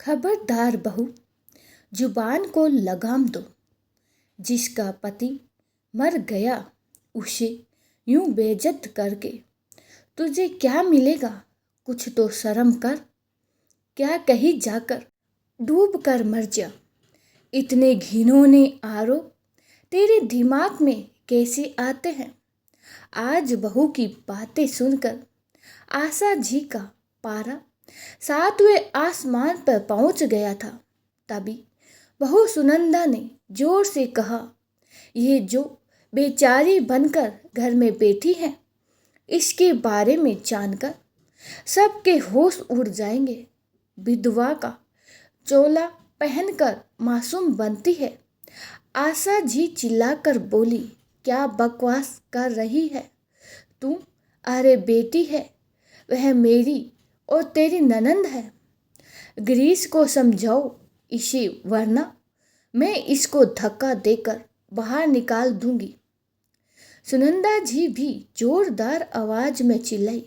खबरदार बहू, जुबान को लगाम दो। जिसका पति मर गया उसे यूं बेइज्जत करके तुझे क्या मिलेगा? कुछ तो शर्म कर। क्या कहीं जाकर डूब कर मर जा। इतने घिनौने आरोप तेरे दिमाग में कैसे आते हैं? आज बहू की बातें सुनकर आशा जी का पारा 7वें आसमान पर पहुंच गया था। तभी बहू सुनंदा ने जोर से कहा, ये जो बेचारी बनकर घर में बैठी है, इसके बारे में जानकर सबके होश उड़ जाएंगे। विधवा का चोला पहनकर मासूम बनती है। आशा जी चिल्लाकर बोली, क्या बकवास कर रही है तू? अरे बेटी है, वह मेरी और तेरी ननंद है। गिरीश को समझाओ इसे, वरना मैं इसको धक्का देकर बाहर निकाल दूंगी। सुनंदा जी भी जोरदार आवाज में चिल्लाई,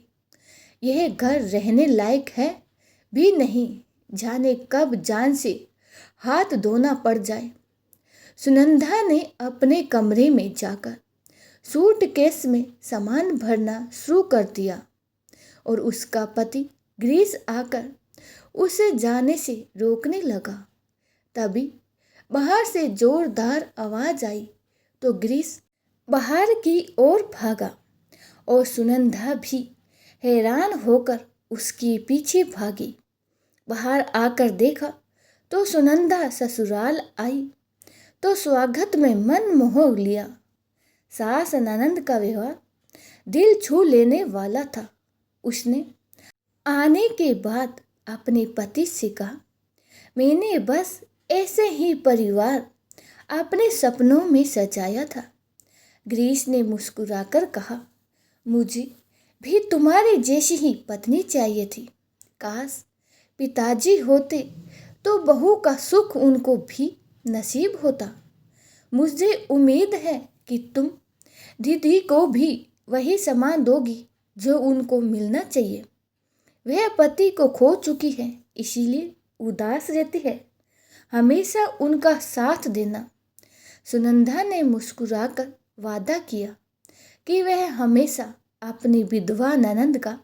यह घर रहने लायक है भी नहीं। जाने कब जान से हाथ धोना पड़ जाए। सुनंदा ने अपने कमरे में जाकर सूटकेस में सामान भरना शुरू कर दिया और उसका पति गिरीश आकर उसे जाने से रोकने लगा। तभी बाहर से जोरदार आवाज आई तो गिरीश बाहर की ओर भागा और सुनंदा भी हैरान होकर उसके पीछे भागी। बाहर आकर देखा तो सुनंदा ससुराल आई तो स्वागत में मन मोह लिया। सास ननंद का व्यवहार दिल छू लेने वाला था। उसने आने के बाद अपने पति से कहा, मैंने बस ऐसे ही परिवार अपने सपनों में सजाया था। गिरीश ने मुस्कुराकर कहा, मुझे भी तुम्हारी जैसी ही पत्नी चाहिए थी। काश पिताजी होते तो बहू का सुख उनको भी नसीब होता। मुझे उम्मीद है कि तुम दीदी को भी वही सम्मान दोगी जो उनको मिलना चाहिए। वह पति को खो चुकी है, इसीलिए उदास रहती है। हमेशा उनका साथ देना। सुनंदा ने मुस्कुराकर वादा किया कि वह हमेशा अपनी विधवा ननंद का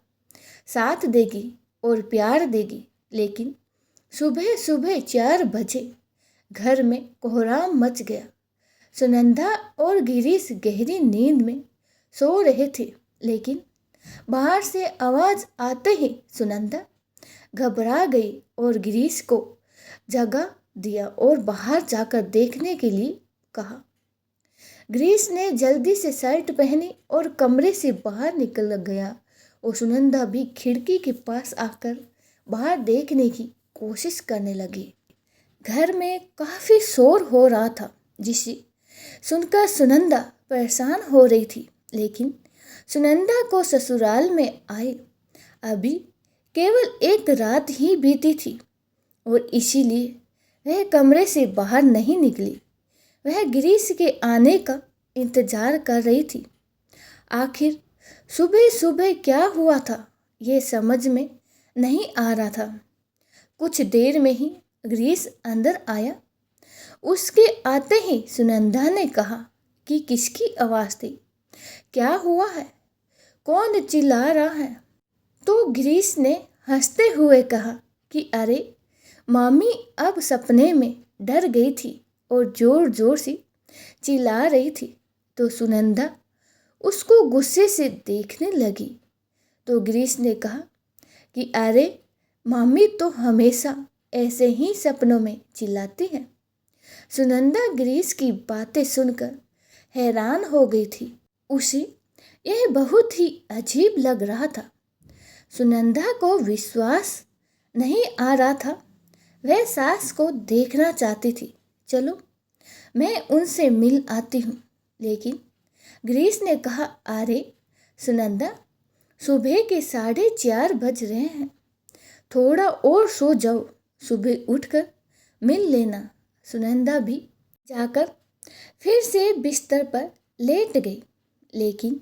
साथ देगी और प्यार देगी। लेकिन सुबह सुबह 4 बजे घर में कोहराम मच गया। सुनंदा और गिरीश गहरी नींद में सो रहे थे, लेकिन बाहर से आवाज आते ही सुनंदा घबरा गई और गिरीश को जगा दिया और बाहर जाकर देखने के लिए कहा। गिरीश ने जल्दी से शर्ट पहनी और कमरे से बाहर निकल गया और सुनंदा भी खिड़की के पास आकर बाहर देखने की कोशिश करने लगी। घर में काफी शोर हो रहा था, जिसे सुनकर सुनंदा परेशान हो रही थी। लेकिन सुनंदा को ससुराल में आए अभी केवल 1 रात ही बीती थी और इसीलिए वह कमरे से बाहर नहीं निकली। वह गिरीश के आने का इंतजार कर रही थी। आखिर सुबह सुबह क्या हुआ था, ये समझ में नहीं आ रहा था। कुछ देर में ही गिरीश अंदर आया। उसके आते ही सुनंदा ने कहा कि किसकी आवाज़ थी? क्या हुआ है? कौन चिल्ला रहा है? तो गिरीश ने हंसते हुए कहा कि अरे मामी अब सपने में डर गई थी और जोर जोर से चिल्ला रही थी। तो सुनंदा उसको गुस्से से देखने लगी। तो गिरीश ने कहा कि अरे मामी तो हमेशा ऐसे ही सपनों में चिल्लाती हैं। सुनंदा गिरीश की बातें सुनकर हैरान हो गई थी। उसे यह बहुत ही अजीब लग रहा था। सुनंदा को विश्वास नहीं आ रहा था। वह सास को देखना चाहती थी। चलो मैं उनसे मिल आती हूँ। लेकिन गिरीश ने कहा, अरे सुनंदा, सुबह के 4:30 बज रहे हैं, थोड़ा और सो जाओ, सुबह उठकर मिल लेना। सुनंदा भी जाकर फिर से बिस्तर पर लेट गई, लेकिन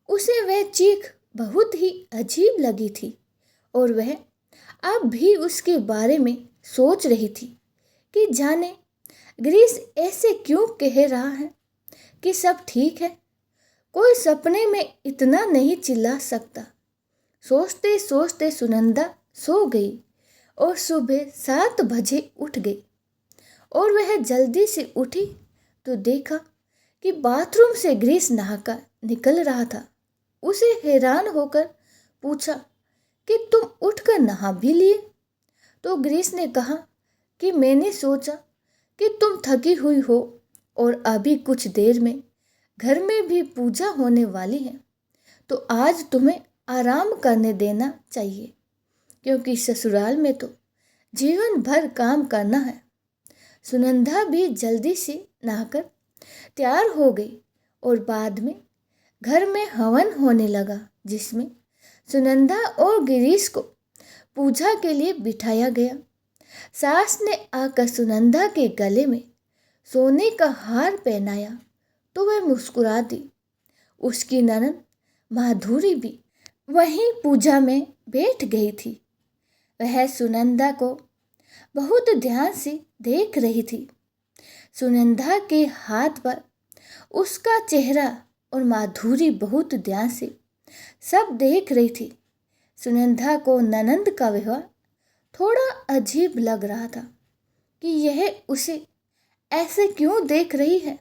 उसे वह चीख बहुत ही अजीब लगी थी और वह अब भी उसके बारे में सोच रही थी कि जाने ग्रीस ऐसे क्यों कह रहा है कि सब ठीक है। कोई सपने में इतना नहीं चिल्ला सकता। सोचते सोचते सुनंदा सो गई और सुबह 7 बजे उठ गई। और वह जल्दी से उठी तो देखा कि बाथरूम से ग्रीस नहाकर निकल रहा था। उसे हैरान होकर पूछा कि तुम उठकर नहा भी लिए? तो ग्रीस ने कहा कि मैंने सोचा कि तुम थकी हुई हो और अभी कुछ देर में घर में भी पूजा होने वाली है, तो आज तुम्हें आराम करने देना चाहिए, क्योंकि ससुराल में तो जीवन भर काम करना है। सुनंदा भी जल्दी से नहाकर तैयार हो गई और बाद में घर में हवन होने लगा, जिसमें सुनंदा और गिरीश को पूजा के लिए बिठाया गया। सास ने आकर सुनंदा के गले में सोने का हार पहनाया तो वह मुस्कुरा दी। उसकी ननद माधुरी भी वहीं पूजा में बैठ गई थी। वह सुनंदा को बहुत ध्यान से देख रही थी। सुनंदा के हाथ पर उसका चेहरा और माधुरी बहुत ध्यान से सब देख रही थी। सुनंदा को ननंद का व्यवहार थोड़ा अजीब लग रहा था कि यह उसे ऐसे क्यों देख रही है।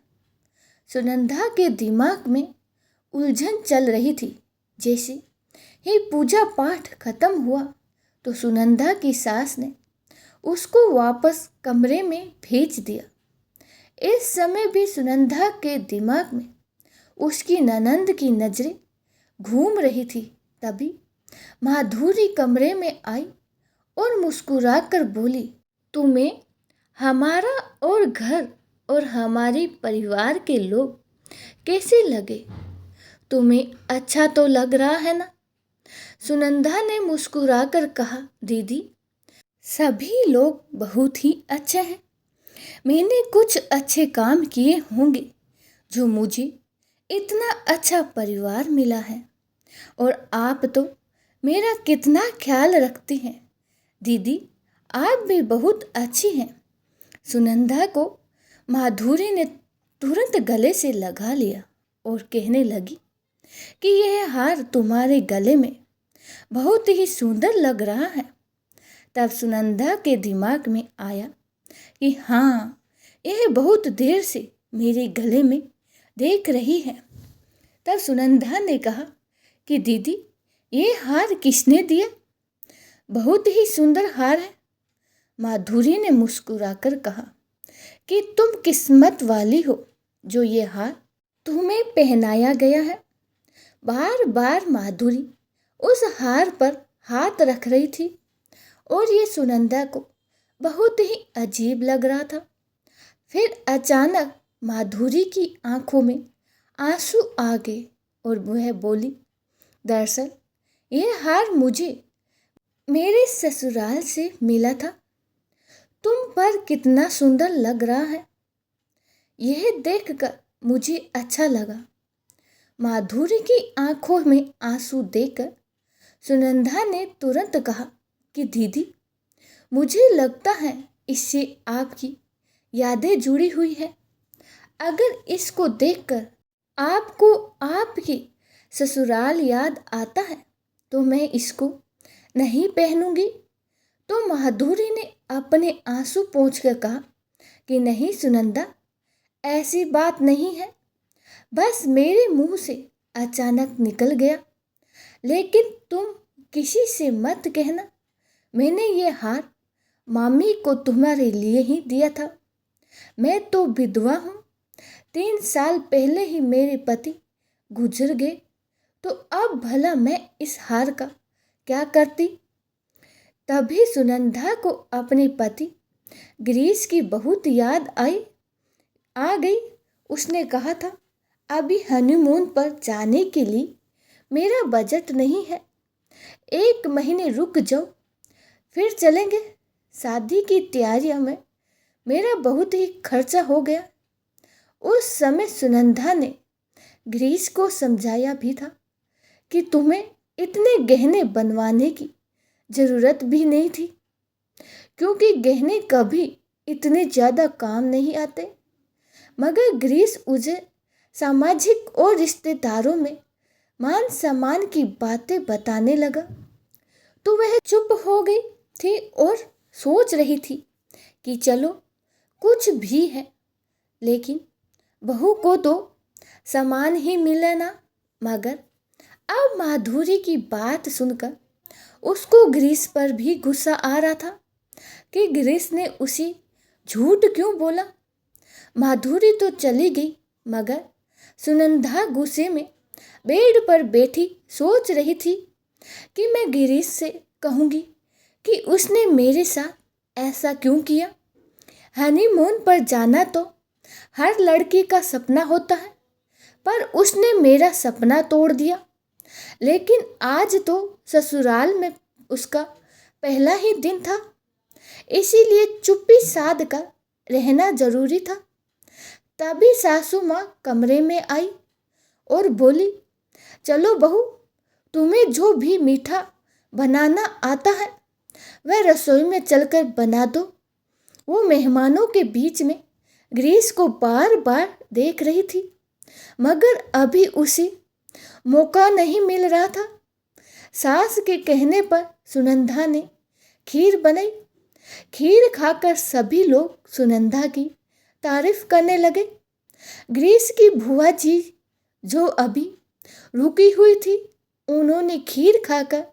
सुनंदा के दिमाग में उलझन चल रही थी। जैसे ही पूजा पाठ खत्म हुआ तो सुनंदा की सास ने उसको वापस कमरे में भेज दिया। इस समय भी सुनंदा के दिमाग में उसकी ननंद की नजरें घूम रही थी। तभी माधुरी कमरे में आई और मुस्कुराकर बोली, तुम्हें हमारा और घर और हमारे परिवार के लोग कैसे लगे? तुम्हें अच्छा तो लग रहा है ना? सुनंदा ने मुस्कुराकर कहा, दीदी सभी लोग बहुत ही अच्छे हैं। मैंने कुछ अच्छे काम किए होंगे जो मुझे इतना अच्छा परिवार मिला है, और आप तो मेरा कितना ख्याल रखती हैं। दीदी आप भी बहुत अच्छी हैं। सुनंदा को माधुरी ने तुरंत गले से लगा लिया और कहने लगी कि यह हार तुम्हारे गले में बहुत ही सुंदर लग रहा है। तब सुनंदा के दिमाग में आया कि हाँ, यह बहुत देर से मेरे गले में देख रही है। तब सुनंदा ने कहा कि दीदी ये हार किसने दिया? बहुत ही सुंदर हार है। माधुरी ने मुस्कुराकर कहा कि तुम किस्मत वाली हो जो ये हार तुम्हें पहनाया गया है। बार बार माधुरी उस हार पर हाथ रख रही थी और ये सुनंदा को बहुत ही अजीब लग रहा था। फिर अचानक माधुरी की आंखों में आंसू आ गए और वह बोली, दरअसल ये हार मुझे मेरे ससुराल से मिला था। तुम पर कितना सुंदर लग रहा है, यह देखकर मुझे अच्छा लगा। माधुरी की आंखों में आंसू देखकर सुनंदा ने तुरंत कहा कि दीदी मुझे लगता है इससे आपकी यादें जुड़ी हुई है। अगर इसको देखकर आपको आपकी ससुराल याद आता है तो मैं इसको नहीं पहनूंगी। तो माधुरी ने अपने आंसू पोंछकर कहा कि नहीं सुनंदा, ऐसी बात नहीं है, बस मेरे मुंह से अचानक निकल गया। लेकिन तुम किसी से मत कहना, मैंने ये हार मामी को तुम्हारे लिए ही दिया था। मैं तो विधवा हूँ, 3 साल पहले ही मेरे पति गुजर गए, तो अब भला मैं इस हार का क्या करती। तभी सुनंदा को अपने पति गिरीश की बहुत याद आ गई। उसने कहा था, अभी हनीमून पर जाने के लिए मेरा बजट नहीं है, 1 महीने रुक जाओ फिर चलेंगे। शादी की तैयारियों में मेरा बहुत ही खर्चा हो गया। उस समय सुनंदा ने गिरीश को समझाया भी था कि तुम्हें इतने गहने बनवाने की ज़रूरत भी नहीं थी, क्योंकि गहने कभी इतने ज़्यादा काम नहीं आते। मगर ग्रीस उसे सामाजिक और रिश्तेदारों में मान सम्मान की बातें बताने लगा तो वह चुप हो गई थी और सोच रही थी कि चलो कुछ भी है, लेकिन बहू को तो सामान ही मिले ना। मगर अब माधुरी की बात सुनकर उसको ग्रीस पर भी गुस्सा आ रहा था कि ग्रीस ने उसे झूठ क्यों बोला। माधुरी तो चली गई, मगर सुनंदा गुस्से में बेड पर बैठी सोच रही थी कि मैं गिरीश से कहूँगी कि उसने मेरे साथ ऐसा क्यों किया। हनीमून पर जाना तो हर लड़की का सपना होता है, पर उसने मेरा सपना तोड़ दिया। लेकिन आज तो ससुराल में उसका पहला ही दिन था, इसीलिए चुप्पी साध कर रहना जरूरी था। तभी सासू माँ कमरे में आई और बोली, चलो बहू, तुम्हें जो भी मीठा बनाना आता है वह रसोई में चलकर बना दो। वो मेहमानों के बीच में ग्रीस को बार बार देख रही थी, मगर अभी उसे मौका नहीं मिल रहा था। सास के कहने पर सुनंदा ने खीर बनाई। खीर खाकर सभी लोग सुनंदा की तारीफ करने लगे। ग्रीस की भुआ जी जो अभी रुकी हुई थी, उन्होंने खीर खाकर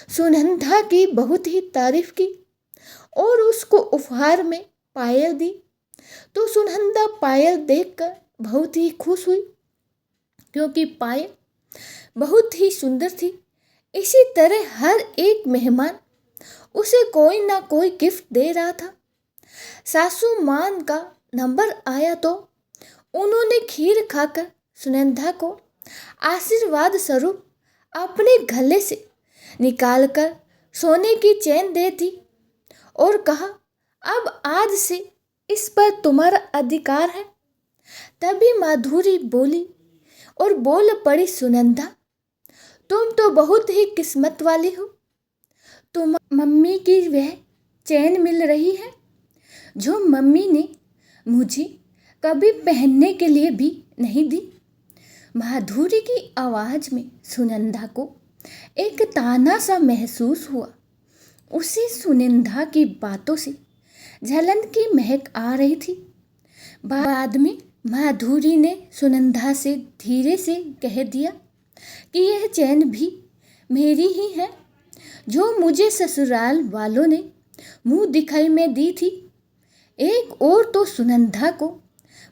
सुनंदा की बहुत ही तारीफ की और उसको उपहार में पायल दी। तो सुनंदा पायल देखकर बहुत ही खुश हुई, क्योंकि पायल बहुत ही सुंदर थी। इसी तरह हर एक मेहमान उसे कोई ना कोई गिफ्ट दे रहा था। सासू मां का नंबर आया तो उन्होंने खीर खाकर सुनंदा को आशीर्वाद स्वरूप अपने गले से निकालकर सोने की चैन दे दी और कहा, अब आज से इस पर तुम्हारा अधिकार है। तभी माधुरी बोली और बोल पड़ी, सुनंदा, तुम तो बहुत ही किस्मत वाली हो। तुम मम्मी की वह चैन मिल रही है जो मम्मी ने मुझे कभी पहनने के लिए भी नहीं दी। माधुरी की आवाज़ में सुनंदा को एक ताना सा महसूस हुआ। उसे सुनंदा की बातों से जलन की महक आ रही थी। बाद में माधुरी ने सुनंदा से धीरे से कह दिया कि यह चैन भी मेरी ही है, जो मुझे ससुराल वालों ने मुंह दिखाई में दी थी। एक और तो सुनंदा को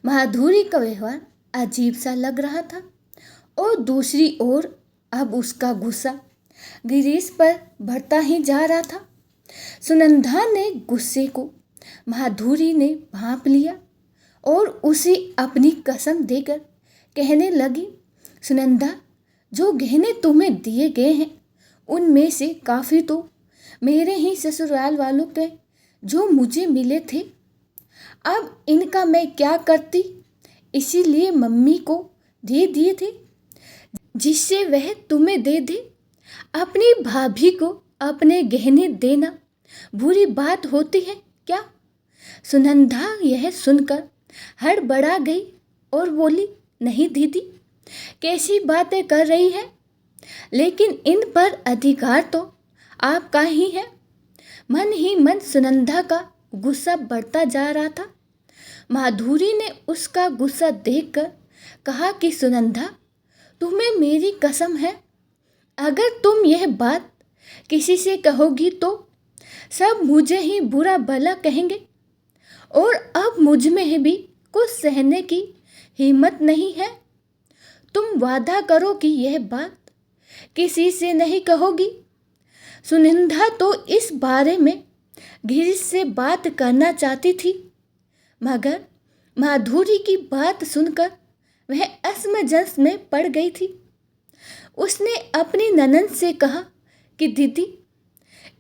माधुरी का व्यवहार अजीब सा लग रहा था और दूसरी ओर अब उसका गुस्सा गिरीश पर बढ़ता ही जा रहा था। सुनंदा ने गुस्से को माधुरी ने भांप लिया और उसे अपनी कसम देकर कहने लगी, सुनंदा, जो गहने तुम्हें दिए गए हैं उनमें से काफ़ी तो मेरे ही ससुराल वालों के जो मुझे मिले थे। अब इनका मैं क्या करती, इसीलिए मम्मी को दे दिए थे, जिससे वह तुम्हें दे दे। अपनी भाभी को अपने गहने देना बुरी बात होती है क्या? सुनंदा यह सुनकर हड़बड़ा गई और बोली, नहीं दीदी, कैसी बातें कर रही है, लेकिन इन पर अधिकार तो आपका ही है। मन ही मन सुनंदा का गुस्सा बढ़ता जा रहा था। माधुरी ने उसका गुस्सा देखकर कहा कि सुनंदा, तुम्हें मेरी कसम है, अगर तुम यह बात किसी से कहोगी तो सब मुझे ही बुरा भला कहेंगे और अब मुझ में भी कुछ सहने की हिम्मत नहीं है। तुम वादा करो कि यह बात किसी से नहीं कहोगी। सुनंदा तो इस बारे में गिरीश से बात करना चाहती थी, मगर माधुरी की बात सुनकर वह असमंजस में पड़ गई थी। उसने अपनी ननद से कहा कि दीदी,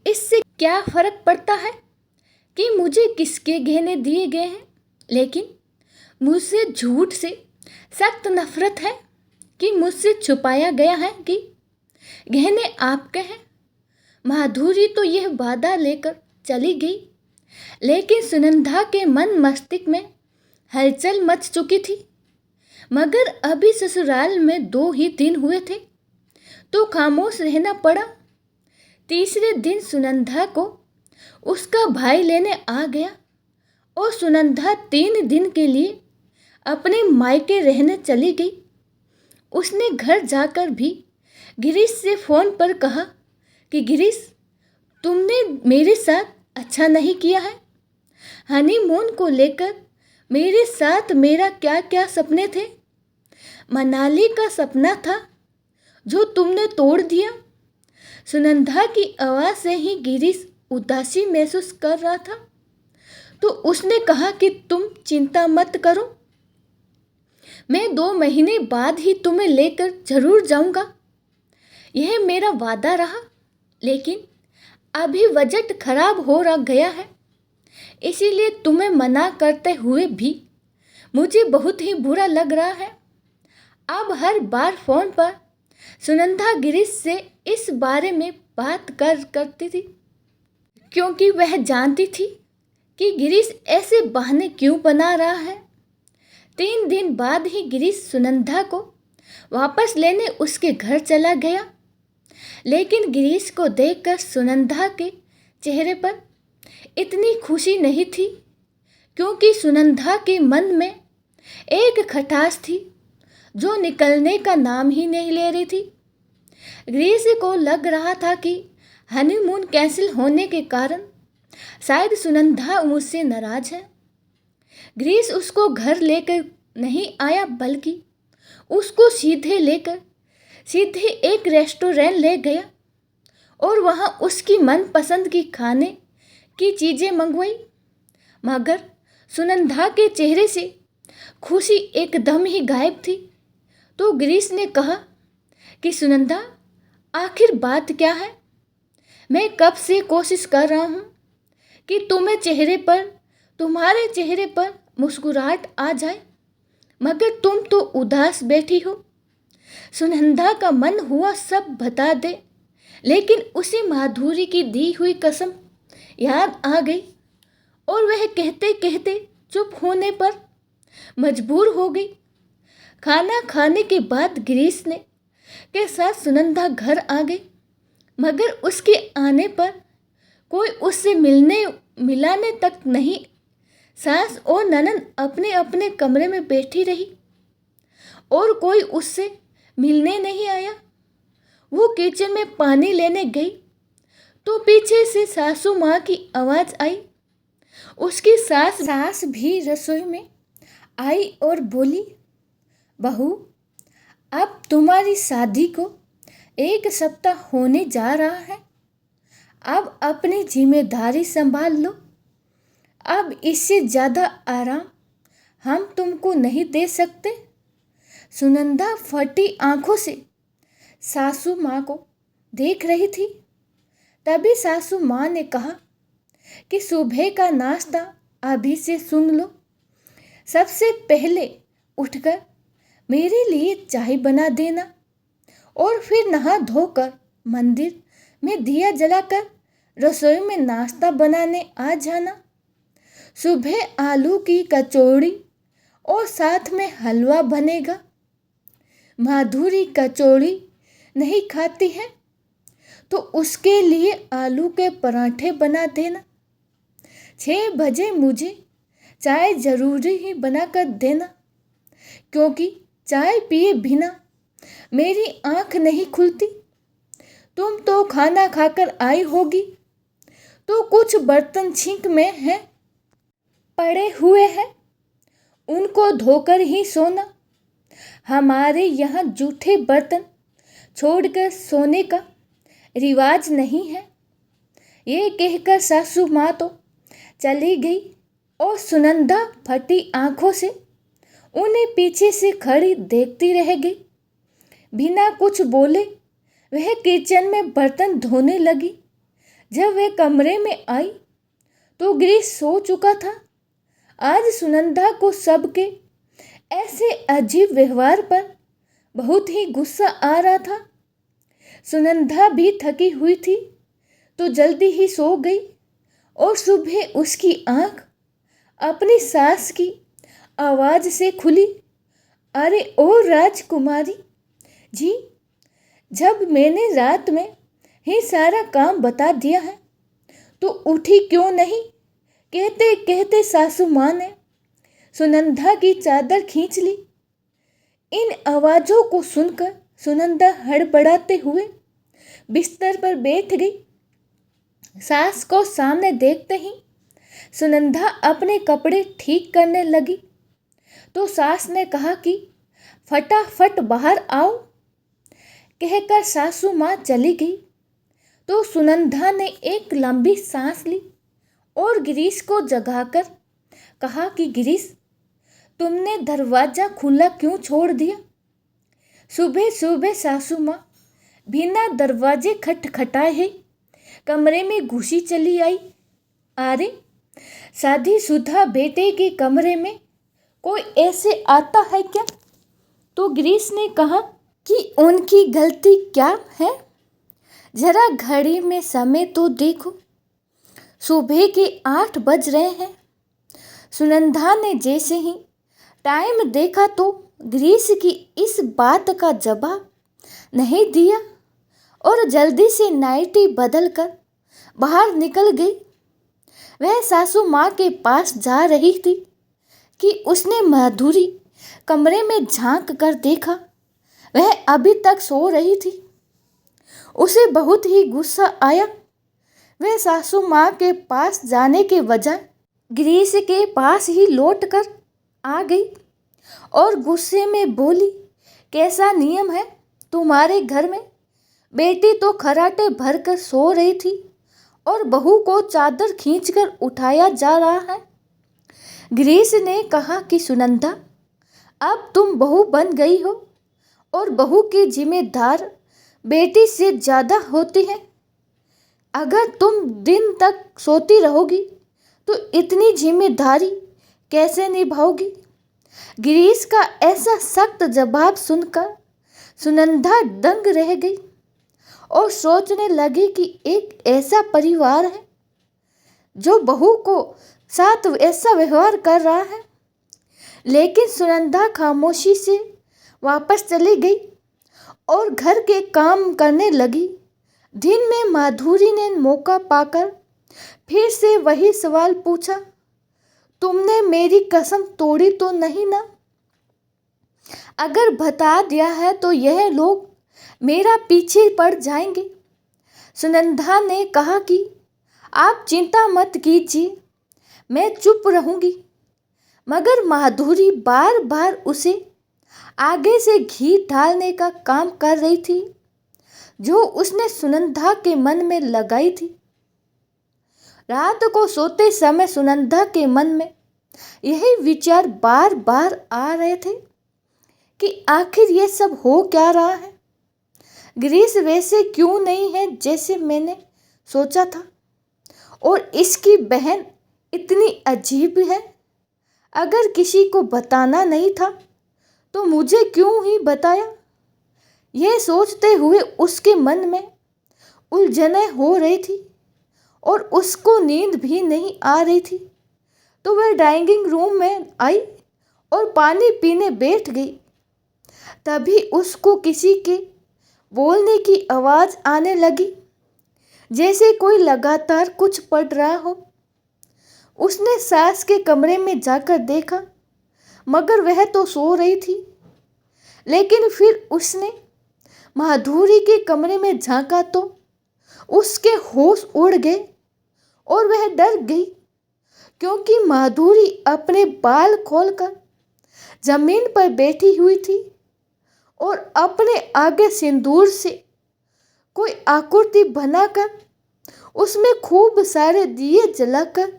इससे क्या फर्क पड़ता है कि मुझे किसके गहने दिए गए हैं, लेकिन मुझसे झूठ से सख्त नफरत है कि मुझसे छुपाया गया है कि गहने आपके हैं। माधुरी तो यह वादा लेकर चली गई लेकिन सुनंदा के मन मस्तिष्क में हलचल मच चुकी थी। मगर अभी ससुराल में 2 ही दिन हुए थे तो खामोश रहना पड़ा। तीसरे दिन सुनंदा को उसका भाई लेने आ गया और सुनंदा 3 दिन के लिए अपने मायके रहने चली गई। उसने घर जाकर भी गिरीश से फ़ोन पर कहा कि गिरीश, तुमने मेरे साथ अच्छा नहीं किया है। हनीमून को लेकर मेरे साथ मेरा क्या क्या सपने थे। मनाली का सपना था जो तुमने तोड़ दिया। सुनंदा की आवाज़ से ही गिरीश उदासी महसूस कर रहा था तो उसने कहा कि तुम चिंता मत करो, मैं 2 महीने बाद ही तुम्हें लेकर जरूर जाऊंगा। यह मेरा वादा रहा। लेकिन अभी बजट खराब हो रहा गया है, इसीलिए तुम्हें मना करते हुए भी मुझे बहुत ही बुरा लग रहा है। अब हर बार फ़ोन पर सुनंदा गिरीश से इस बारे में बात करती थी क्योंकि वह जानती थी कि गिरीश ऐसे बहाने क्यों बना रहा है। 3 दिन बाद ही गिरीश सुनंदा को वापस लेने उसके घर चला गया। लेकिन गिरीश को देखकर सुनंदा के चेहरे पर इतनी खुशी नहीं थी क्योंकि सुनंदा के मन में एक खटास थी जो निकलने का नाम ही नहीं ले रही थी। गिरीश को लग रहा था कि हनीमून कैंसिल होने के कारण शायद सुनंदा मुझसे नाराज है। गिरीश उसको घर लेकर नहीं आया बल्कि उसको सीधे एक रेस्टोरेंट ले गया और वहाँ उसकी मनपसंद की खाने की चीज़ें मंगवाई। मगर सुनंदा के चेहरे से खुशी एकदम ही गायब थी। तो गिरीश ने कहा कि सुनंदा, आखिर बात क्या है? मैं कब से कोशिश कर रहा हूँ कि तुम्हारे चेहरे पर मुस्कुराहट आ जाए, मगर तुम तो उदास बैठी हो। सुनंदा का मन हुआ सब बता दे, लेकिन उसी माधुरी की दी हुई कसम याद आ गई और वह कहते कहते चुप होने पर मजबूर हो गई। खाना खाने के बाद गिरीश के साथ सुनंदा घर आ गई, मगर उसके आने पर कोई उससे मिलाने तक नहीं। सास और ननद अपने अपने कमरे में बैठी रही और कोई उससे मिलने नहीं आया। वो किचन में पानी लेने गई तो पीछे से सासू माँ की आवाज़ आई। उसकी सास भी रसोई में आई और बोली, बहू, अब तुम्हारी शादी को 1 सप्ताह होने जा रहा है। अब अपनी जिम्मेदारी संभाल लो। अब इससे ज़्यादा आराम हम तुमको नहीं दे सकते। सुनंदा फटी आंखों से सासू माँ को देख रही थी। तभी सासू माँ ने कहा कि सुबह का नाश्ता अभी से सुन लो। सबसे पहले उठकर मेरे लिए चाय बना देना और फिर नहा धोकर मंदिर में दिया जलाकर रसोई में नाश्ता बनाने आ जाना। सुबह आलू की कचौड़ी और साथ में हलवा बनेगा। माधुरी कचौड़ी नहीं खाती है तो उसके लिए आलू के पराठे बना देना। 6 बजे मुझे चाय ज़रूरी ही बना कर देना, क्योंकि चाय पिए बिना मेरी आँख नहीं खुलती। तुम तो खाना खाकर आई होगी तो कुछ बर्तन सिंक में हैं पड़े हुए हैं, उनको धोकर ही सोना। हमारे यहाँ जूठे बर्तन छोड़कर सोने का रिवाज नहीं है। ये कहकर सासू माँ तो चली गई और सुनंदा फटी आंखों से उन्हें पीछे से खड़ी देखती रह गई। बिना कुछ बोले वह किचन में बर्तन धोने लगी। जब वह कमरे में आई तो गिरीश सो चुका था। आज सुनंदा को सबके ऐसे अजीब व्यवहार पर बहुत ही गुस्सा आ रहा था। सुनंदा भी थकी हुई थी तो जल्दी ही सो गई और सुबह उसकी आंख अपनी सास की आवाज से खुली। अरे ओ राजकुमारी जी, जब मैंने रात में ही सारा काम बता दिया है तो उठी क्यों नहीं? कहते कहते सासू माँ ने सुनंदा की चादर खींच ली। इन आवाजों को सुनकर सुनंदा हड़बड़ाते हुए बिस्तर पर बैठ गई। सास को सामने देखते ही सुनंदा अपने कपड़े ठीक करने लगी तो सास ने कहा कि फटाफट बाहर आओ। कहकर सासू माँ चली गई तो सुनंदा ने एक लंबी सांस ली और गिरीश को जगाकर कहा कि गिरीश, तुमने दरवाजा खुला क्यों छोड़ दिया? सुबह सुबह सासू माँ बिना दरवाजे खटखटाए ही कमरे में घुसी चली आई। अरे, शादीशुदा बेटे के कमरे में कोई ऐसे आता है क्या? तो गिरीश ने कहा कि उनकी गलती क्या है? जरा घड़ी में समय तो देखो, सुबह के 8 बज रहे हैं। सुनंदा ने जैसे ही टाइम देखा तो गिरीश की इस बात का जवाब नहीं दिया और जल्दी से नाइटी बदलकर बाहर निकल गई। वह सासू माँ के पास जा रही थी कि उसने माधुरी कमरे में झांक कर देखा। वह अभी तक सो रही थी। उसे बहुत ही गुस्सा आया। वह सासू माँ के पास जाने के बजाय गिरीश के पास ही लौट कर आ गई और गुस्से में बोली, कैसा नियम है तुम्हारे घर में? बेटी तो खराटे भर कर सो रही थी और बहू को चादर खींचकर उठाया जा रहा है। गिरीश ने कहा कि सुनंदा, अब तुम बहू बन गई हो और बहू की जिम्मेदार बेटी से ज़्यादा होती है। अगर तुम दिन तक सोती रहोगी तो इतनी जिम्मेदारी कैसे निभाओगी? गिरीश का ऐसा सख्त जवाब सुनकर सुनंदा दंग रह गई और सोचने लगी कि एक ऐसा परिवार है जो बहू को साथ ऐसा व्यवहार कर रहा है। लेकिन सुनंदा खामोशी से वापस चली गई और घर के काम करने लगी। दिन में माधुरी ने मौका पाकर फिर से वही सवाल पूछा, तुमने मेरी कसम तोड़ी तो नहीं ना? अगर बता दिया है तो यह लोग मेरा पीछे पड़ जाएंगे। सुनंदा ने कहा कि आप चिंता मत कीजिए, मैं चुप रहूंगी। मगर माधुरी बार बार उसे आगे से घी डालने का काम कर रही थी जो उसने सुनंदा के मन में लगाई थी। रात को सोते समय सुनंदा के मन में यही विचार बार बार आ रहे थे कि आखिर ये सब हो क्या रहा है। गिरीश वैसे क्यों नहीं है जैसे मैंने सोचा था, और इसकी बहन इतनी अजीब है। अगर किसी को बताना नहीं था तो मुझे क्यों ही बताया? यह सोचते हुए उसके मन में उलझनें हो रही थी और उसको नींद भी नहीं आ रही थी। तो वह डाइनिंग रूम में आई और पानी पीने बैठ गई। तभी उसको किसी के बोलने की आवाज़ आने लगी, जैसे कोई लगातार कुछ पढ़ रहा हो। उसने सास के कमरे में जाकर देखा, मगर वह तो सो रही थी। लेकिन फिर उसने माधुरी के कमरे में झांका तो उसके होश उड़ गए और वह डर गई, क्योंकि माधुरी अपने बाल खोलकर जमीन पर बैठी हुई थी और अपने आगे सिंदूर से कोई आकृति बनाकर उसमें खूब सारे दिए जलाकर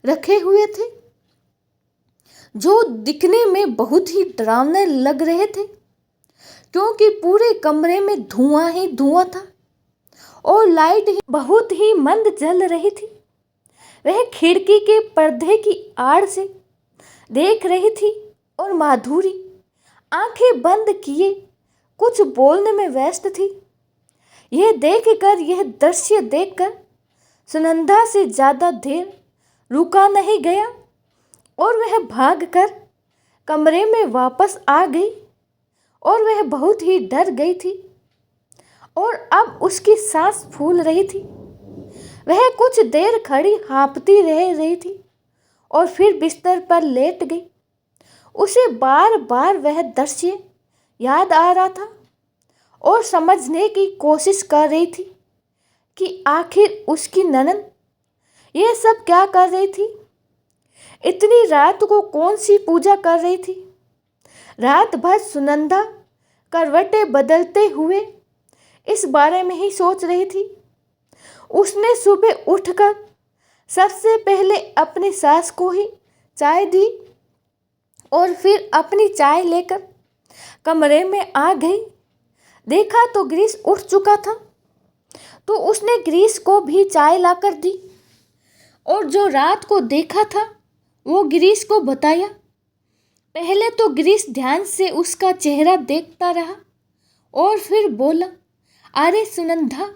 रखे हुए थे, जो दिखने में बहुत ही डरावने लग रहे थे, क्योंकि पूरे कमरे में धुआं ही धुआं था और लाइट ही बहुत ही मंद जल रही थी। वह खिड़की के पर्दे की आड़ से देख रही थी और माधुरी आंखें बंद किए कुछ बोलने में व्यस्त थी। यह दृश्य देखकर सुनंदा से ज़्यादा देर रुका नहीं गया और वह भागकर कमरे में वापस आ गई और वह बहुत ही डर गई थी और अब उसकी सांस फूल रही थी। वह कुछ देर खड़ी हाँफती रह रही थी और फिर बिस्तर पर लेट गई। उसे बार बार वह दृश्य याद आ रहा था और समझने की कोशिश कर रही थी कि आखिर उसकी ननद ये सब क्या कर रही थी। इतनी रात को कौन सी पूजा कर रही थी। रात भर सुनंदा करवटें बदलते हुए इस बारे में ही सोच रही थी। उसने सुबह उठकर सबसे पहले अपनी सास को ही चाय दी और फिर अपनी चाय लेकर कमरे में आ गई। देखा तो गिरीश उठ चुका था, तो उसने गिरीश को भी चाय लाकर दी और जो रात को देखा था वो गिरीश को बताया। पहले तो गिरीश ध्यान से उसका चेहरा देखता रहा और फिर बोला, अरे सुनंदा,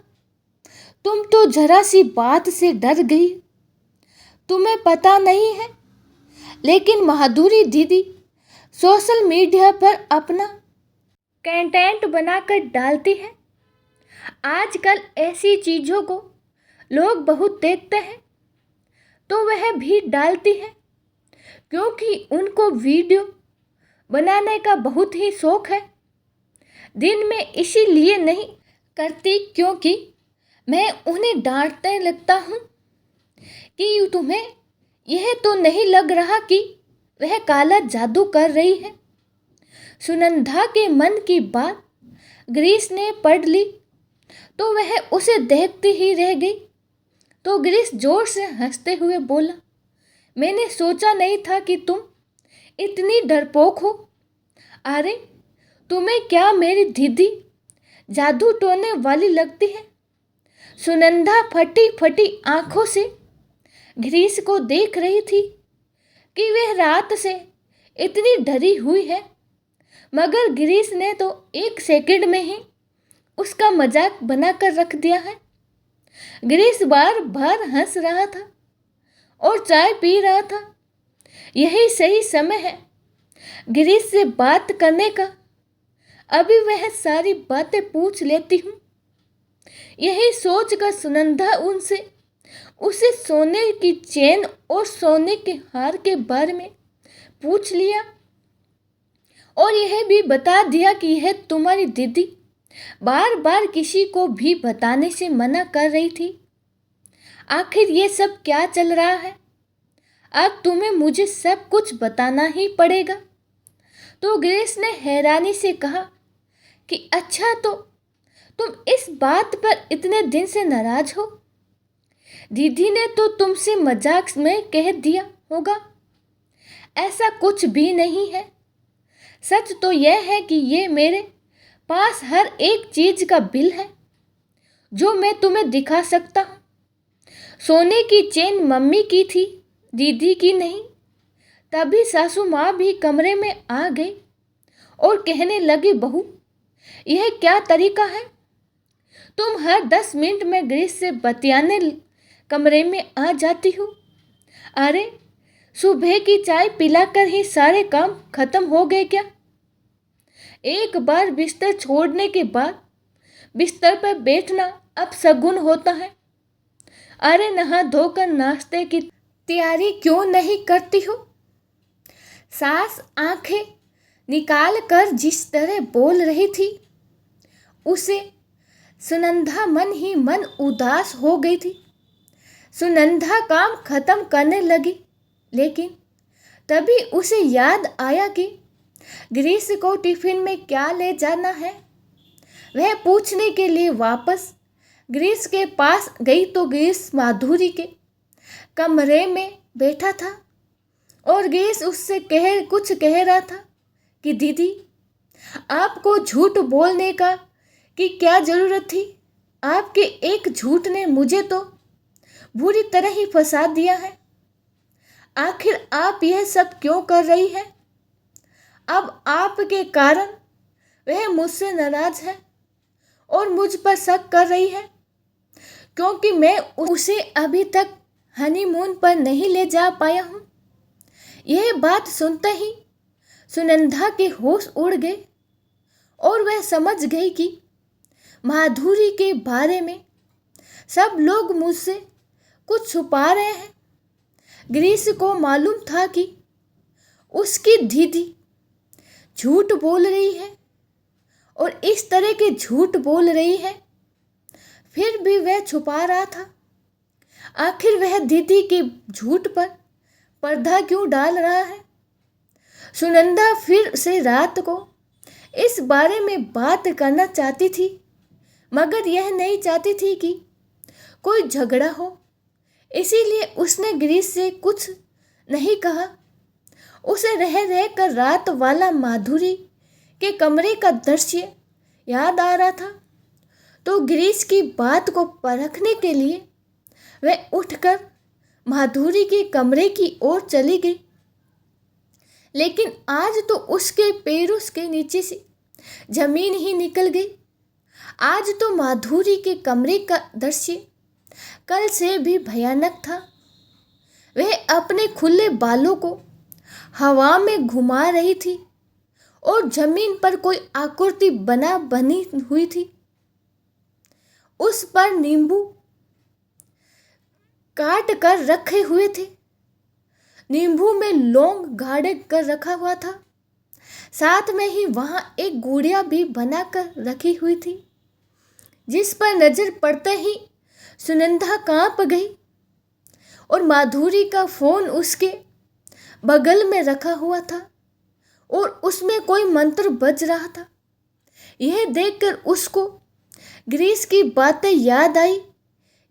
तुम तो जरा सी बात से डर गई। तुम्हें पता नहीं है, लेकिन माधुरी दीदी सोशल मीडिया पर अपना कंटेंट बनाकर डालती है। आजकल ऐसी चीज़ों को लोग बहुत देखते हैं, तो वह भी डालती है क्योंकि उनको वीडियो बनाने का बहुत ही शौक है। दिन में इसीलिए नहीं करती क्योंकि मैं उन्हें डांटने लगता हूँ कि तुम्हें यह तो नहीं लग रहा कि वह काला जादू कर रही है। सुनंदा के मन की बात गिरीश ने पढ़ ली तो वह उसे देखती ही रह गई। तो गिरीश जोर से हंसते हुए बोला, मैंने सोचा नहीं था कि तुम इतनी डरपोक हो। अरे तुम्हें क्या मेरी दीदी जादू टोने वाली लगती है। सुनंदा फटी फटी आंखों से गिरीश को देख रही थी कि वह रात से इतनी डरी हुई है, मगर गिरीश ने तो 1 सेकंड में ही उसका मजाक बनाकर रख दिया है। गिरीश बार बार हंस रहा था और चाय पी रहा था। यही सही समय है गिरीश से बात करने का। अभी वह सारी बातें पूछ लेती हूँ। यही सोचकर सुनंदा उसे सोने की चेन और सोने के हार के बारे में पूछ लिया और यह भी बता दिया कि यह तुम्हारी दीदी बार बार किसी को भी बताने से मना कर रही थी। आखिर ये सब क्या चल रहा है। अब तुम्हें मुझे सब कुछ बताना ही पड़ेगा। तो गिरीश ने हैरानी से कहा कि अच्छा, तो तुम इस बात पर इतने दिन से नाराज हो। दीदी ने तो तुमसे मजाक में कह दिया होगा। ऐसा कुछ भी नहीं है। सच तो यह है कि ये मेरे पास हर एक चीज का बिल है जो मैं तुम्हें दिखा सकता हूँ। सोने की चेन मम्मी की थी, दीदी की नहीं। तभी सासू माँ भी कमरे में आ गई और कहने लगी, बहू यह क्या तरीका है। तुम हर 10 मिनट में गिरीश से बतियाने कमरे में आ जाती हो। अरे सुबह की चाय पिलाकर ही सारे काम खत्म हो गए क्या। एक बार बिस्तर छोड़ने के बाद बिस्तर पर बैठना अब शगुन होता है। अरे नहा धोकर नाश्ते की तैयारी क्यों नहीं करती हो। सास आंखें निकाल कर जिस तरह बोल रही थी उसे सुनंदा मन ही मन उदास हो गई थी। सुनंदा काम खत्म करने लगी, लेकिन तभी उसे याद आया कि गिरीश को टिफिन में क्या ले जाना है। वह पूछने के लिए वापस गिरीश के पास गई तो गिरीश माधुरी के कमरे में बैठा था और गिरीश उससे कुछ कह रहा था कि दीदी आपको झूठ बोलने का की क्या ज़रूरत थी। आपके एक झूठ ने मुझे तो बुरी तरह ही फंसा दिया है। आखिर आप यह सब क्यों कर रही है। अब आपके कारण वह मुझसे नाराज है और मुझ पर शक कर रही है क्योंकि मैं उसे अभी तक हनीमून पर नहीं ले जा पाया हूँ। यह बात सुनते ही सुनंदा के होश उड़ गए और वह समझ गई कि माधुरी के बारे में सब लोग मुझसे कुछ छुपा रहे हैं। गिरीश को मालूम था कि उसकी दीदी झूठ बोल रही है और इस तरह के झूठ बोल रही है, फिर भी वह छुपा रहा था। आखिर वह दीदी के झूठ पर पर्दा क्यों डाल रहा है? सुनंदा फिर से रात को इस बारे में बात करना चाहती थी, मगर यह नहीं चाहती थी कि कोई झगड़ा हो। इसीलिए उसने गिरीश से कुछ नहीं कहा। उसे रह रह कर रात वाला माधुरी के कमरे का दृश्य याद आ रहा था, तो गिरीश की बात को परखने के लिए वह उठकर माधुरी के कमरे की ओर चली गई। लेकिन आज तो उसके पैरों के नीचे से जमीन ही निकल गई। आज तो माधुरी के कमरे का दृश्य कल से भी भयानक था। वह अपने खुले बालों को हवा में घुमा रही थी और जमीन पर कोई आकृति बनी हुई थी। उस पर नींबू काट कर रखे हुए थे। नींबू में लौंग गाड़ कर रखा हुआ था। साथ में ही वहां एक गुड़िया भी बनाकर रखी हुई थी, जिस पर नजर पड़ते ही सुनंदा कांप गई और माधुरी का फोन उसके बगल में रखा हुआ था और उसमें कोई मंत्र बज रहा था। यह देखकर उसको गिरीश की बातें याद आई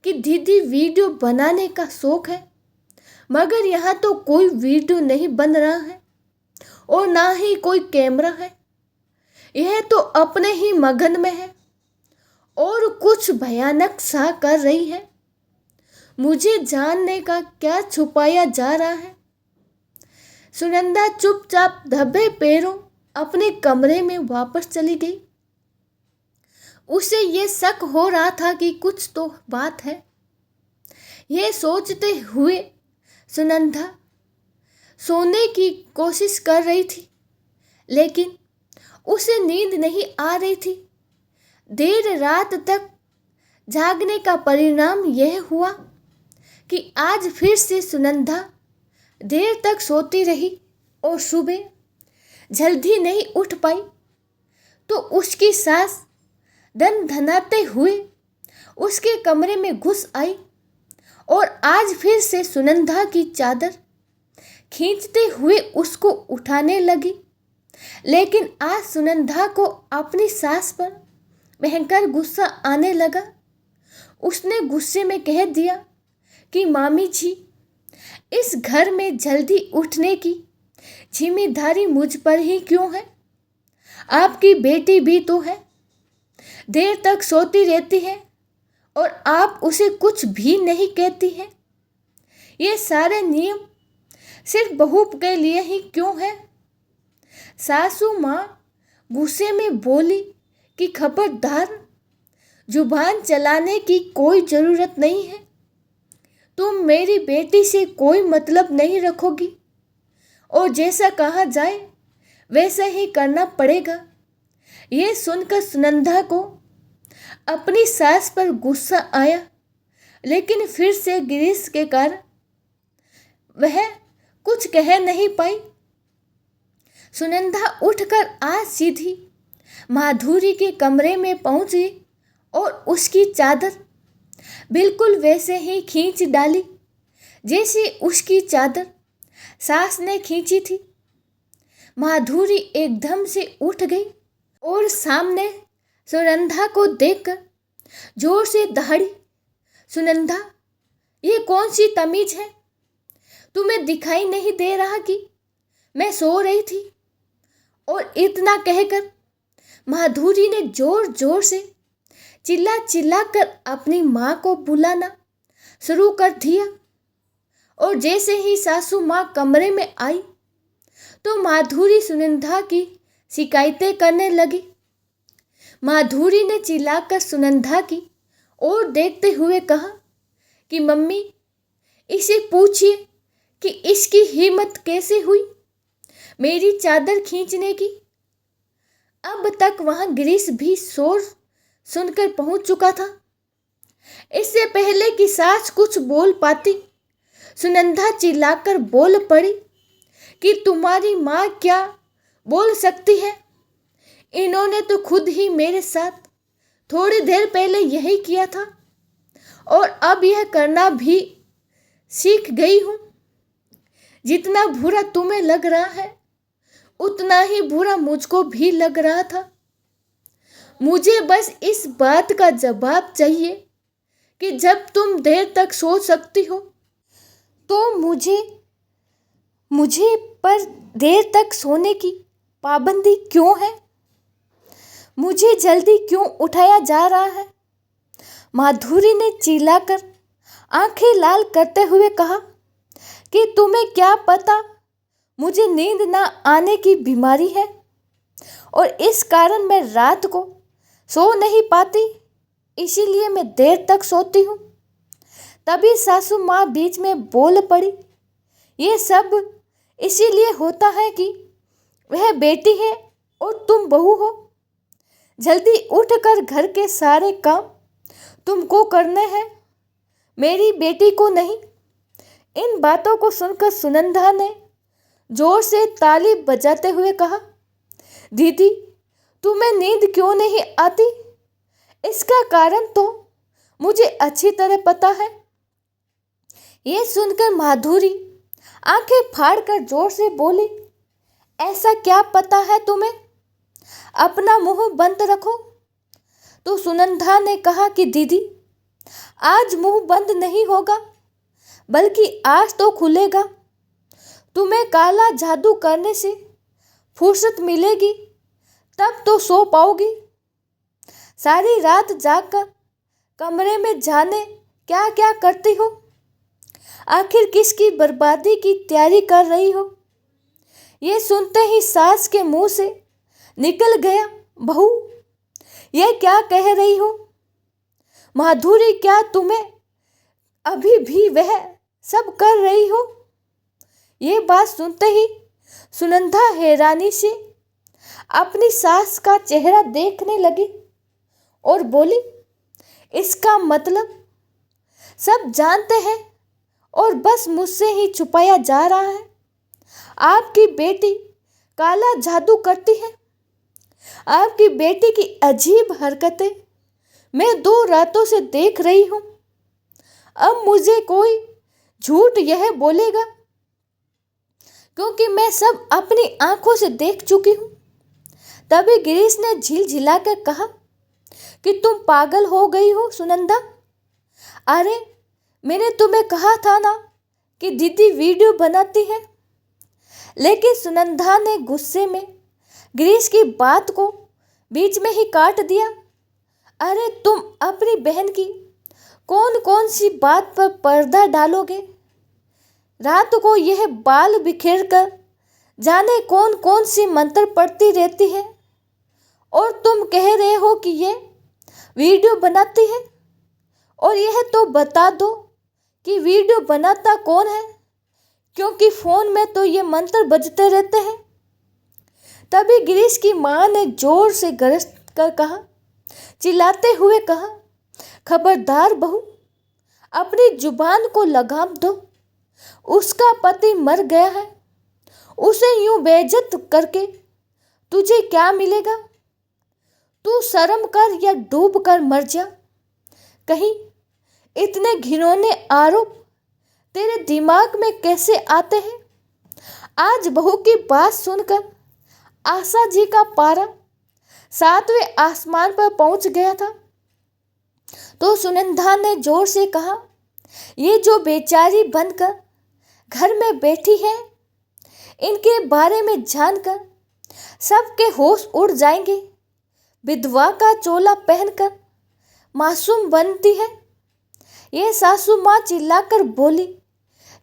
कि दीदी वीडियो बनाने का शौक है, मगर यहाँ तो कोई वीडियो नहीं बन रहा है और ना ही कोई कैमरा है। यह तो अपने ही मगन में है और कुछ भयानक सा कर रही है। मुझे जानने का क्या छुपाया जा रहा है? सुनंदा चुपचाप दबे पैरों अपने कमरे में वापस चली गई। उसे ये शक हो रहा था कि कुछ तो बात है। यह सोचते हुए सुनंदा सोने की कोशिश कर रही थी, लेकिन उसे नींद नहीं आ रही थी। देर रात तक जागने का परिणाम यह हुआ कि आज फिर से सुनंदा देर तक सोती रही और सुबह जल्दी नहीं उठ पाई, तो उसकी सास धनाते हुए उसके कमरे में घुस आई और आज फिर से सुनंदा की चादर खींचते हुए उसको उठाने लगी। लेकिन आज सुनंदा को अपनी सास पर भयंकर गुस्सा आने लगा। उसने गुस्से में कह दिया कि मामी जी, इस घर में जल्दी उठने की जिम्मेदारी मुझ पर ही क्यों है? आपकी बेटी भी तो है, देर तक सोती रहती है और आप उसे कुछ भी नहीं कहती हैं। ये सारे नियम सिर्फ बहू के लिए ही क्यों है? सासू माँ गुस्से में बोली कि खबरदार, जुबान चलाने की कोई ज़रूरत नहीं है। तुम मेरी बेटी से कोई मतलब नहीं रखोगी और जैसा कहा जाए वैसा ही करना पड़ेगा। ये सुनकर सुनंदा को अपनी सास पर गुस्सा आया, लेकिन फिर से गिरीश के कारण वह कुछ कह नहीं पाई। सुनंदा उठकर आज सीधी माधुरी के कमरे में पहुंची और उसकी चादर बिल्कुल वैसे ही खींच डाली जैसी उसकी चादर सास ने खींची थी। माधुरी एकदम से उठ गई और सामने सुनंदा को देखकर जोर से दहाड़ी। सुनंदा, ये कौन सी तमीज है? तुम्हें दिखाई नहीं दे रहा कि मैं सो रही थी? और इतना कहकर माधुरी ने जोर जोर से चिल्ला चिल्ला कर अपनी माँ को बुलाना शुरू कर दिया। और जैसे ही सासू माँ कमरे में आई तो माधुरी सुनंदा की शिकायतें करने लगी। माधुरी ने चिल्लाकर सुनंदा की और देखते हुए कहा कि मम्मी, इसे पूछिए कि इसकी हिम्मत कैसे हुई मेरी चादर खींचने की। अब तक वहां गिरीश भी शोर सुनकर पहुंच चुका था। इससे पहले कि सास कुछ बोल पाती, सुनंदा चिल्लाकर बोल पड़ी कि तुम्हारी माँ क्या बोल सकती है? इन्होंने तो खुद ही मेरे साथ थोड़ी देर पहले यही किया था और अब यह करना भी सीख गई हूँ। जितना बुरा तुम्हें लग रहा है उतना ही बुरा मुझको भी लग रहा था। मुझे बस इस बात का जवाब चाहिए कि जब तुम देर तक सो सकती हो तो मुझे पर देर तक सोने की पाबंदी क्यों है? मुझे जल्दी क्यों उठाया जा रहा है? माधुरी ने चिल्लाकर आंखें लाल करते हुए कहा कि तुम्हें क्या पता मुझे नींद ना आने की बीमारी है और इस कारण मैं रात को सो नहीं पाती, इसीलिए मैं देर तक सोती हूँ। तभी सासू माँ बीच में बोल पड़ी, ये सब इसीलिए होता है कि वह बेटी है और तुम बहू हो। जल्दी उठकर घर के सारे काम तुमको करने हैं, मेरी बेटी को नहीं। इन बातों को सुनकर सुनंदा ने जोर से ताली बजाते हुए कहा, दीदी, तुम्हें नींद क्यों नहीं आती? इसका कारण तो मुझे अच्छी तरह पता है। ये सुनकर माधुरी आंखें फाड़कर जोर से बोली, ऐसा क्या पता है तुम्हें? अपना मुंह बंद रखो। तो सुनंदा ने कहा कि दीदी, आज मुंह बंद नहीं होगा बल्कि आज तो खुलेगा। तुम्हें काला जादू करने से फुर्सत मिलेगी तब तो सो पाओगी। सारी रात जागकर कमरे में जाने क्या क्या करती हो? आखिर किसकी बर्बादी की तैयारी कर रही हो? ये सुनते ही सास के मुंह से निकल गया, बहू, ये क्या कह रही हो? माधुरी, क्या तुम्हें अभी भी वह सब कर रही हो? ये बात सुनते ही सुनंदा हैरानी से अपनी सास का चेहरा देखने लगी और बोली, इसका मतलब सब जानते हैं और बस मुझसे ही छुपाया जा रहा है। आपकी बेटी काला जादू करती है। आपकी बेटी की अजीब हरकतें मैं 2 रातों से देख रही हूँ। अब मुझे कोई झूठ यह बोलेगा क्योंकि मैं सब अपनी आंखों से देख चुकी हूँ। तभी गिरीश ने झिलझिलाकर कहा कि तुम पागल हो गई हो सुनंदा। अरे, मैंने तुम्हें कहा था ना कि दीदी वीडियो बनाती है। लेकिन सुनंदा ने गुस्से में गिरीश की बात को बीच में ही काट दिया। अरे, तुम अपनी बहन की कौन कौन सी बात पर पर्दा डालोगे? रात को यह बाल बिखेर कर जाने कौन कौन सी मंत्र पढ़ती रहती है और तुम कह रहे हो कि ये वीडियो बनाती है। और यह तो बता दो कि वीडियो बनाता कौन है, क्योंकि फ़ोन में तो ये मंत्र बजते रहते हैं। तभी गिरीश की माँ ने जोर से गरज कर कहा, चिल्लाते हुए कहा, खबरदार बहू, अपनी जुबान को लगाम दो। उसका पति मर गया है, उसे यूं बेइज्जत करके तुझे क्या मिलेगा? तू शर्म कर या डूब कर मर जा। कहीं इतने घिनौने आरोप तेरे दिमाग में कैसे आते हैं? आज बहू की बात सुनकर आशा जी का पारा 7वें आसमान पर पहुंच गया था। तो सुनंदा ने जोर से कहा, ये जो बेचारी बनकर घर में बैठी है, इनके बारे में जानकर सबके होश उड़ जाएंगे। विधवा का चोला पहनकर मासूम बनती है। ये सासू माँ चिल्लाकर बोली,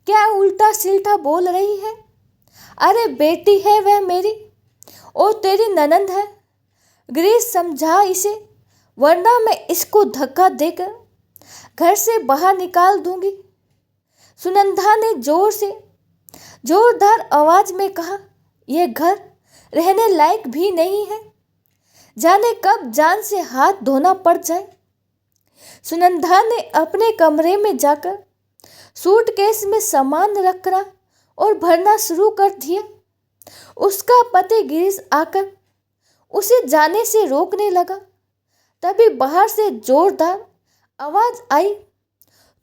क्या उल्टा सिल्टा बोल रही है? अरे, बेटी है वह मेरी और तेरी ननंद है। गिरीश, समझा इसे, वरना मैं इसको धक्का देकर घर से बाहर निकाल दूंगी। सुनंदा ने जोर से जोरदार आवाज में कहा, यह घर रहने लायक भी नहीं है। जाने कब जान से हाथ धोना पड़ जाए। सुनंदा ने अपने कमरे में जाकर सूटकेस में सामान रखना और भरना शुरू कर दिया। उसका पति गिरीश आकर उसे जाने से रोकने लगा। तभी बाहर से जोरदार आवाज आई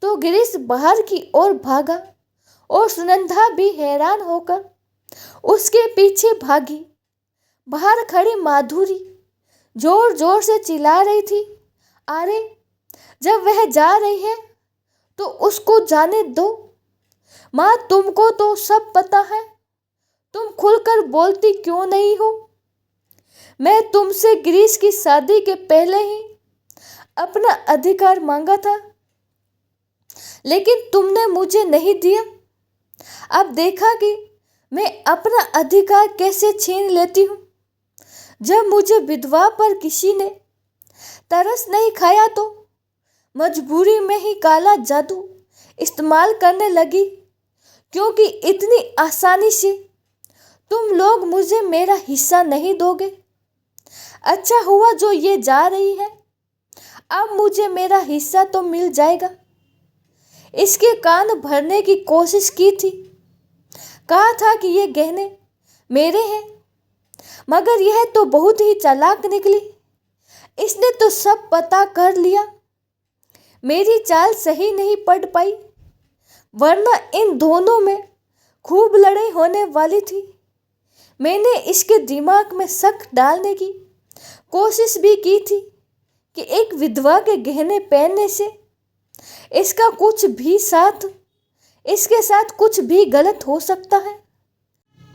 तो गिरीश बाहर की ओर भागा और सुनंदा भी हैरान होकर उसके पीछे भागी। बाहर खड़ी माधुरी जोर जोर से चिल्ला रही थी, अरे जब वह जा रही है तो उसको जाने दो। माँ, तुमको तो सब पता है, तुम खुलकर बोलती क्यों नहीं हो? मैं तुमसे गिरीश की शादी के पहले ही अपना अधिकार मांगा था, लेकिन तुमने मुझे नहीं दिया। अब देखा कि मैं अपना अधिकार कैसे छीन लेती हूँ। जब मुझे विधवा पर किसी ने तरस नहीं खाया तो मजबूरी में ही काला जादू इस्तेमाल करने लगी, क्योंकि इतनी आसानी से तुम लोग मुझे मेरा हिस्सा नहीं दोगे। अच्छा हुआ जो ये जा रही है, अब मुझे मेरा हिस्सा तो मिल जाएगा। इसके कान भरने की कोशिश की थी, कहा था कि ये गहने मेरे हैं, मगर यह तो बहुत ही चालाक निकली। इसने तो सब पता कर लिया। मेरी चाल सही नहीं पड़ पाई, वरना इन दोनों में खूब लड़ाई होने वाली थी। मैंने इसके दिमाग में शक डालने की कोशिश भी की थी कि एक विधवा के गहने पहनने से इसके साथ कुछ भी गलत हो सकता है,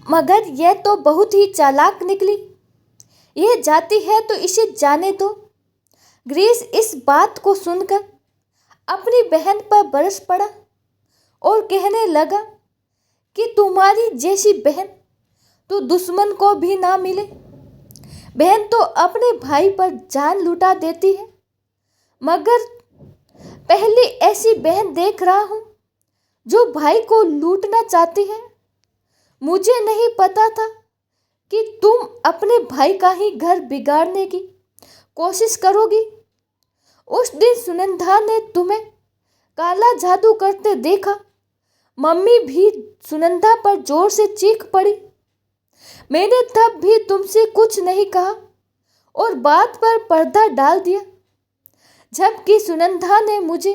मगर यह तो बहुत ही चालाक निकली। यह जाती है तो इसे जाने दो। गिरीश इस बात को सुनकर अपनी बहन पर बरस पड़ा और कहने लगा कि तुम्हारी जैसी बहन तो दुश्मन को भी ना मिले। बहन तो अपने भाई पर जान लुटा देती है, मगर पहली ऐसी बहन देख रहा हूँ जो भाई को लूटना चाहती है। मुझे नहीं पता था कि तुम अपने भाई का ही घर बिगाड़ने की कोशिश करोगी। उस दिन सुनंदा ने तुम्हें काला जादू करते देखा। मम्मी भी सुनंदा पर जोर से चीख पड़ी। मैंने तब भी तुमसे कुछ नहीं कहा और बात पर पर्दा डाल दिया, जबकि सुनंदा ने मुझे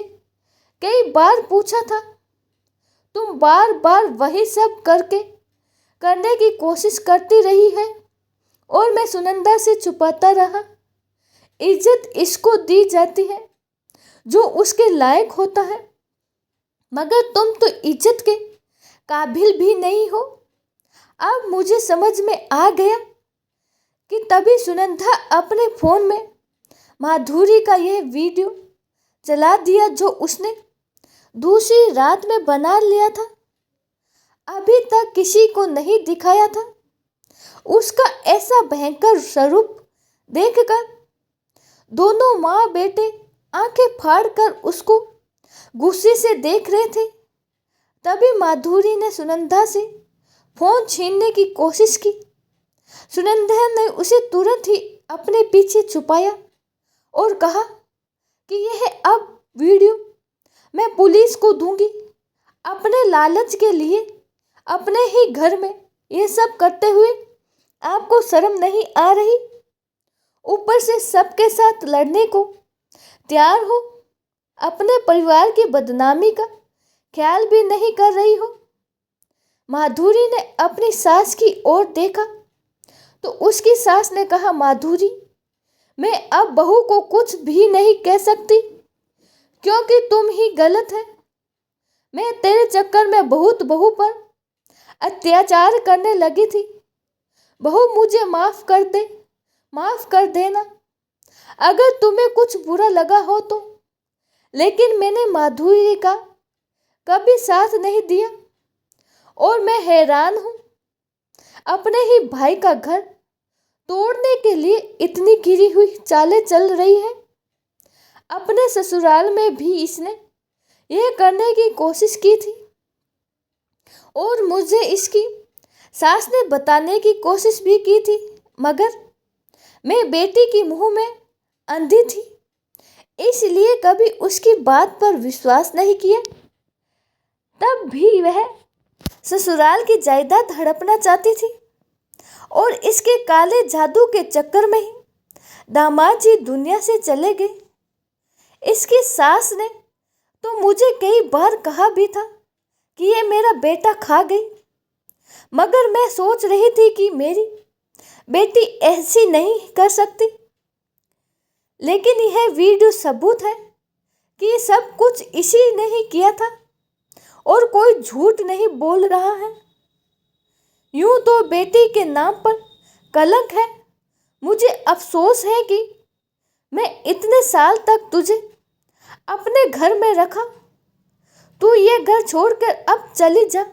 कई बार पूछा था। तुम बार बार वही सब करने की कोशिश करती रही है और मैं सुनंदा से छुपाता रहा। इज्जत इसको दी जाती है जो उसके लायक होता है, मगर तुम तो इज्जत के काबिल भी नहीं हो। अब मुझे समझ में आ गया कि तभी सुनंदा अपने फ़ोन में माधुरी का यह वीडियो चला दिया जो उसने दूसरी रात में बना लिया था। अभी तक किसी को नहीं दिखाया था। उसका ऐसा भयंकर स्वरूप देखकर दोनों माँ बेटे आंखें फाड़कर उसको गुस्से से देख रहे थे। तभी माधुरी ने सुनंदा से फोन छीनने की कोशिश की। सुनंदा ने उसे तुरंत ही अपने पीछे छुपाया और कहा कि यह अब वीडियो मैं पुलिस को दूंगी। अपने लालच के लिए अपने ही घर में ये सब करते हुए आपको शर्म नहीं आ रही? ऊपर से सबके साथ लड़ने को तैयार हो। अपने परिवार की बदनामी का ख्याल भी नहीं कर रही हो। माधुरी ने अपनी सास की ओर देखा तो उसकी सास ने कहा, माधुरी, मैं अब बहू को कुछ भी नहीं कह सकती क्योंकि तुम ही गलत है। मैं तेरे चक्कर में बहुत बहू पर अत्याचार करने लगी थी। बहू, मुझे माफ़ कर देना अगर तुम्हें कुछ बुरा लगा हो तो। लेकिन मैंने माधुरी का कभी साथ नहीं दिया और मैं हैरान हूँ। अपने ही भाई का घर तोड़ने के लिए इतनी गिरी हुई चालें चल रही है। अपने ससुराल में भी इसने यह करने की कोशिश की थी और मुझे इसकी सास ने बताने की कोशिश भी की थी, मगर मैं बेटी की मुंह में अंधी थी, इसलिए कभी उसकी बात पर विश्वास नहीं किया। तब भी वह ससुराल की जायदाद हड़पना चाहती थी और इसके काले जादू के चक्कर में ही दामाद जी दुनिया से चले गए। इसकी सास ने तो मुझे कई बार कहा भी था कि ये मेरा बेटा खा गई, मगर मैं सोच रही थी कि मेरी बेटी ऐसी नहीं कर सकती। लेकिन यह वीडियो सबूत है कि ये सब कुछ इसी ने ही किया था और कोई झूठ नहीं बोल रहा है। यूं तो बेटी के नाम पर कलंक है। मुझे अफसोस है कि मैं इतने साल तक तुझे अपने घर में रखा। तू ये घर छोड़कर अब चली जा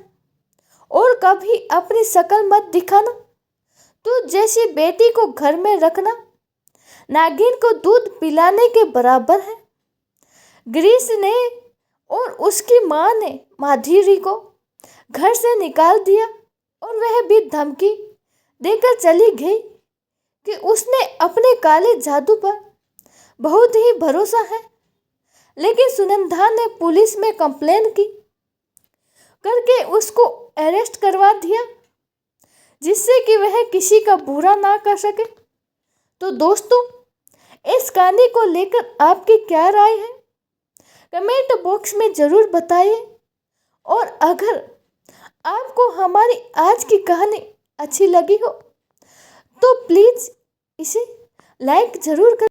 और कभी अपनी शक्ल मत दिखाना। तू जैसी बेटी को घर में रखना नागिन को दूध पिलाने के बराबर है। ग्रीस ने और उसकी माँ ने माधुरी को घर से निकाल दिया और वह भी धमकी देकर चली गई कि उसने अपने काले जादू पर बहुत ही भरोसा है। लेकिन सुनंदा ने पुलिस में कंप्लेन की करके उसको अरेस्ट करवा दिया, जिससे कि वह किसी का बुरा ना कर सके। तो दोस्तों, इस कहानी को लेकर आपकी क्या राय है, कमेंट बॉक्स में ज़रूर बताइए। और अगर आपको हमारी आज की कहानी अच्छी लगी हो तो प्लीज़ इसे लाइक ज़रूर करें।